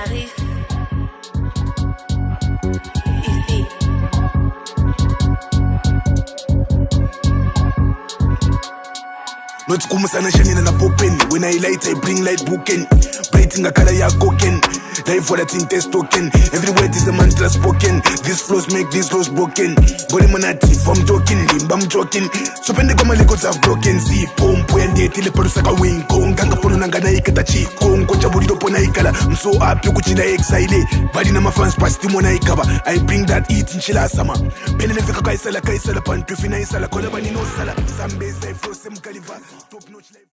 arrive. Ici. Not kumusana shanina na popen. When I light, I bring light booking. Brighting a color ya cooking. Life for that test token. Every word is a mantra spoken. These flows make these flows broken. Body manati, I'm joking, I'm joking. So pende kama records have broken. See, pom, puende, tile parusaka wing. Kong, kanga pono nangana ikata chi. Kong, koncha burido pona ikala. I'm so happy kuchida excited. Body na my fans past timona ikaba. I bring that eat in chila sama. Penele fika kaisala pan. Tufina isala, kolabani no sala. Some bass, I flow, some caliber. Top notch life.